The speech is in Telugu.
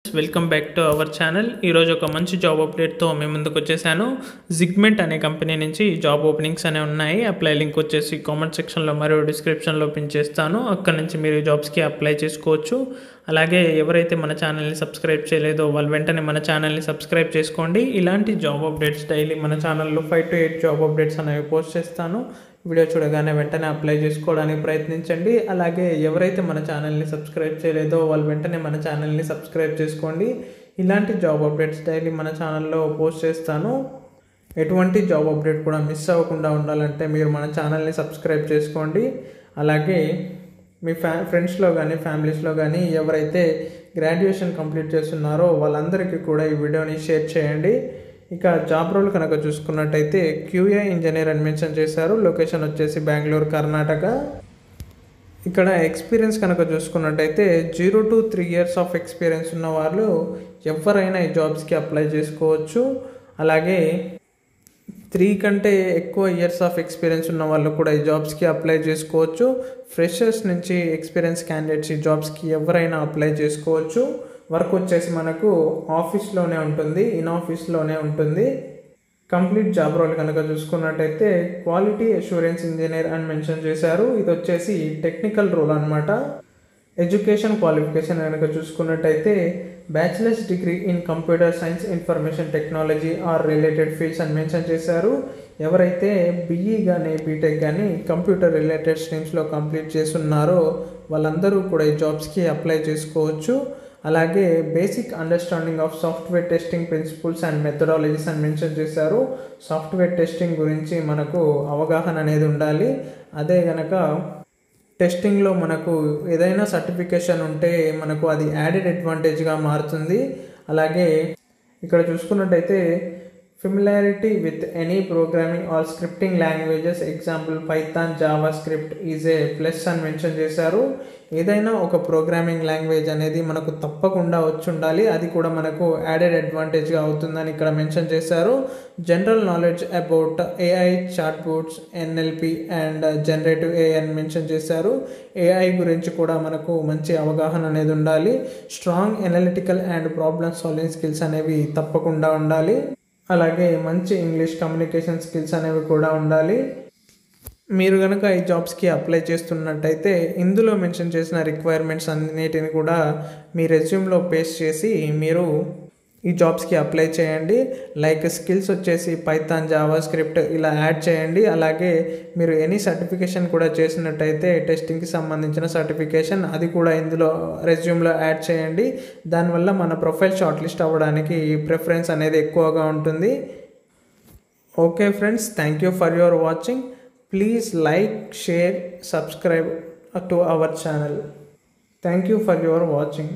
Welcome back to our channel. ఈరోజు ఒక మంచి జాబ్ అప్డేట్తో మేము ముందుకు వచ్చేసాను. జిగ్మెంట్ అనే కంపెనీ నుంచి జాబ్ ఓపెనింగ్స్ అనేవి ఉన్నాయి. అప్లై లింక్ వచ్చేసి కామెంట్ సెక్షన్లో మరియు డిస్క్రిప్షన్లో పిన్ చేస్తాను. అక్కడ నుంచి మీరు జాబ్స్కి అప్లై చేసుకోవచ్చు. అలాగే ఎవరైతే మన ఛానల్ని సబ్స్క్రైబ్ చేయలేదో వాళ్ళు వెంటనే మన ఛానల్ని సబ్స్క్రైబ్ చేసుకోండి. ఇలాంటి జాబ్ అప్డేట్స్ డైలీ మన ఛానల్లో 5 to 8 జాబ్ అప్డేట్స్ అనేవి పోస్ట్ చేస్తాను. వీడియో చూడగానే వెంటనే అప్లై చేసుకోవడానికి ప్రయత్నించండి. అలాగే ఎవరైతే మన ఛానల్ని సబ్స్క్రైబ్ చేయలేదో వాళ్ళు వెంటనే మన ఛానల్ని సబ్స్క్రైబ్ చేసుకోండి. ఇలాంటి జాబ్ అప్డేట్స్ డైలీ మన ఛానల్లో పోస్ట్ చేస్తాను. ఎటువంటి జాబ్ అప్డేట్ కూడా మిస్ అవ్వకుండా ఉండాలంటే మీరు మన ఛానల్ని సబ్స్క్రైబ్ చేసుకోండి. అలాగే మీ ఫ్రెండ్స్లో కానీ ఫ్యామిలీస్లో కానీ ఎవరైతే గ్రాడ్యుయేషన్ కంప్లీట్ చేస్తున్నారో వాళ్ళందరికీ కూడా ఈ వీడియోని షేర్ చేయండి. ఇక జాబ్ రోల్ కనుక చూసుకున్నట్టయితే QA ఇంజనీర్ అని మెన్షన్ చేశారు. లొకేషన్ వచ్చేసి బెంగళూరు, కర్ణాటక. ఇక్కడ ఎక్స్పీరియన్స్ కనుక చూసుకున్నట్టయితే 0 to 3 years ఆఫ్ ఎక్స్పీరియన్స్ ఉన్న వాళ్ళు ఎవరైనా ఈ జాబ్స్కి అప్లై చేసుకోవచ్చు. అలాగే 3 కంటే ఎక్కువ ఇయర్స్ ఆఫ్ ఎక్స్పీరియన్స్ ఉన్న వాళ్ళు కూడా ఈ జాబ్స్కి అప్లై చేసుకోవచ్చు. ఫ్రెషర్స్ నుంచి ఎక్స్పీరియన్స్ క్యాండిడేట్స్ ఈ జాబ్స్కి ఎవరైనా అప్లై చేసుకోవచ్చు. వర్క్ వచ్చేసి మనకు ఆఫీస్లోనే ఉంటుంది, ఇన్ ఆఫీస్లోనే ఉంటుంది. కంప్లీట్ జాబ్ రోల్ కనుక చూసుకున్నట్టయితే క్వాలిటీ అష్యూరెన్స్ ఇంజనీర్ అని మెన్షన్ చేశారు. ఇది వచ్చేసి టెక్నికల్ రోల్ అనమాట. ఎడ్యుకేషన్ క్వాలిఫికేషన్ కనుక చూసుకున్నట్టయితే bachelors degree in computer science, information technology are related fields అని మెన్షన్ చేశారు. ఎవరైతే BE కానీ బీటెక్ కానీ కంప్యూటర్ రిలేటెడ్ స్ట్రీమ్స్లో కంప్లీట్ చేస్తున్నారో వాళ్ళందరూ కూడా ఈ జాబ్స్కి అప్లై చేసుకోవచ్చు. అలాగే basic understanding of software testing principles and methodologies అని మెన్షన్ చేశారు. సాఫ్ట్వేర్ టెస్టింగ్ గురించి మనకు అవగాహన అనేది ఉండాలి. అదే కనుక టెస్టింగ్లో మనకు ఏదైనా సర్టిఫికేషన్ ఉంటే మనకు అది యాడెడ్ అడ్వాంటేజ్గా మారుతుంది. అలాగే ఇక్కడ చూసుకున్నట్టయితే familiarity with any programming are scripting languages, example Python, Java script is a plus అని మెన్షన్ చేశారు. ఏదైనా ఒక ప్రోగ్రామింగ్ లాంగ్వేజ్ అనేది మనకు తప్పకుండా వచ్చి ఉండాలి. అది కూడా మనకు యాడెడ్ అడ్వాంటేజ్గా అవుతుందని ఇక్కడ మెన్షన్ చేశారు. General knowledge about AI, చాట్బోట్స్, NLP and generative AI అని మెన్షన్ చేశారు. AI గురించి కూడా మనకు మంచి అవగాహన అనేది ఉండాలి. Strong analytical and problem solving skills అనేవి తప్పకుండా ఉండాలి. అలాగే మంచి ఇంగ్లీష్ కమ్యూనికేషన్ స్కిల్స్ అనేవి కూడా ఉండాలి. మీరు కనుక ఈ జాబ్స్కి అప్లై చేస్తున్నట్టయితే ఇందులో మెన్షన్ చేసిన రిక్వైర్మెంట్స్ అన్నిటిని కూడా మీ రెజ్యూమ్లో పేస్ట్ చేసి మీరు ఈ జాబ్స్కి అప్లై చేయండి. లైక్ స్కిల్స్ వచ్చేసి పైథాన్, జావా స్క్రిప్ట్ ఇలా యాడ్ చేయండి. అలాగే మీరు ఎనీ సర్టిఫికేషన్ కూడా చేసినట్టయితే టెస్టింగ్కి సంబంధించిన సర్టిఫికేషన్ అది కూడా ఇందులో రెజ్యూమ్లో యాడ్ చేయండి. దానివల్ల మన ప్రొఫైల్ షార్ట్ లిస్ట్ అవ్వడానికి ప్రిఫరెన్స్ అనేది ఎక్కువగా ఉంటుంది. Okay friends, thank you for your watching. Please like, share, subscribe to our channel. Thank you for your watching.